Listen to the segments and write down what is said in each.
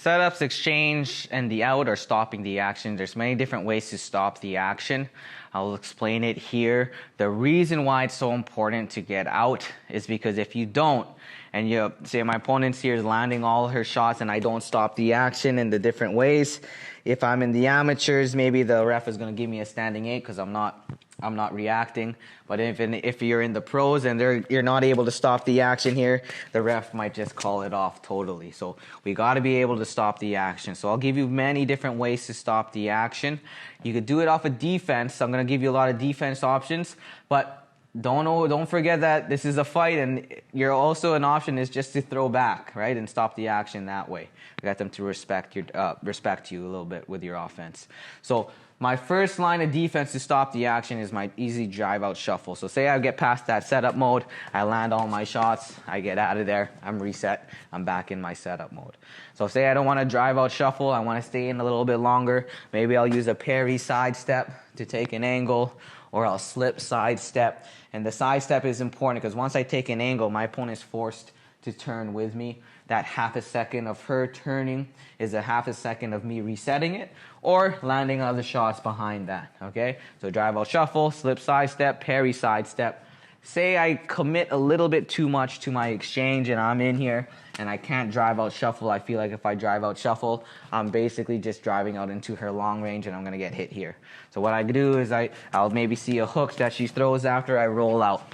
setups, exchange, and the out are stopping the action. There's many different ways to stop the action. I'll explain it here. The reason why it's so important to get out is because if you don't, and you say my opponent's here is landing all her shots and I don't stop the action in the different ways, if I'm in the amateurs, maybe the ref is going to give me a standing 8 because I'm not reacting. But if you're in the pros and you're not able to stop the action here, the ref might just call it off totally. So we got to be able to stop the action. So I'll give you many different ways to stop the action. You could do it off of defense. I'm going to give you a lot of defense options, but don't forget that this is a fight, and you're also an option is just to throw back, right, and stop the action that way. Get them to respect you a little bit with your offense. So my first line of defense to stop the action is my easy drive out shuffle. So say I get past that setup mode, I land all my shots, I get out of there, I'm reset, I'm back in my setup mode. So say I don't want to drive out shuffle, I want to stay in a little bit longer, maybe I'll use a parry sidestep to take an angle, or I'll slip sidestep. And the sidestep is important because once I take an angle, my opponent is forced to turn with me. That half a second of her turning is a half a second of me resetting it or landing other shots behind that, okay? So drive out shuffle, slip sidestep, parry sidestep. Say I commit a little bit too much to my exchange and I'm in here and I can't drive out shuffle. I feel like if I drive out shuffle, I'm basically just driving out into her long range and I'm going to get hit here. So what I do is I'll maybe see a hook that she throws after I roll out.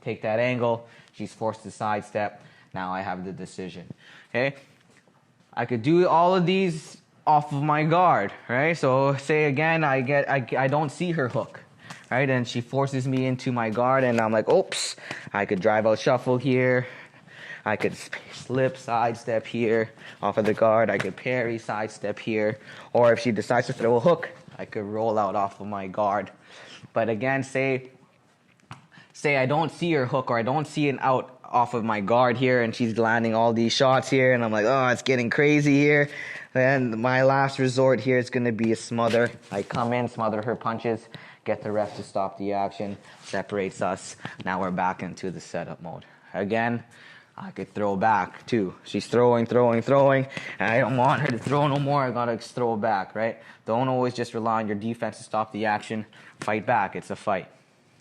Take that angle. She's forced to sidestep. Now I have the decision. Okay? I could do all of these off of my guard, right? So say again, I don't see her hook. Right, and she forces me into my guard, and I'm like, oops, I could drive out shuffle here. I could slip sidestep here off of the guard. I could parry sidestep here. Or if she decides to throw a hook, I could roll out off of my guard. But again, say I don't see her hook or I don't see an out off of my guard here, and she's landing all these shots here, and I'm like, oh, it's getting crazy here. Then my last resort here is going to be a smother. I come in, smother her punches, get the ref to stop the action, separates us. Now we're back into the setup mode. Again, I could throw back too. She's throwing, and I don't want her to throw no more. I gotta throw back, right? Don't always just rely on your defense to stop the action. Fight back. It's a fight.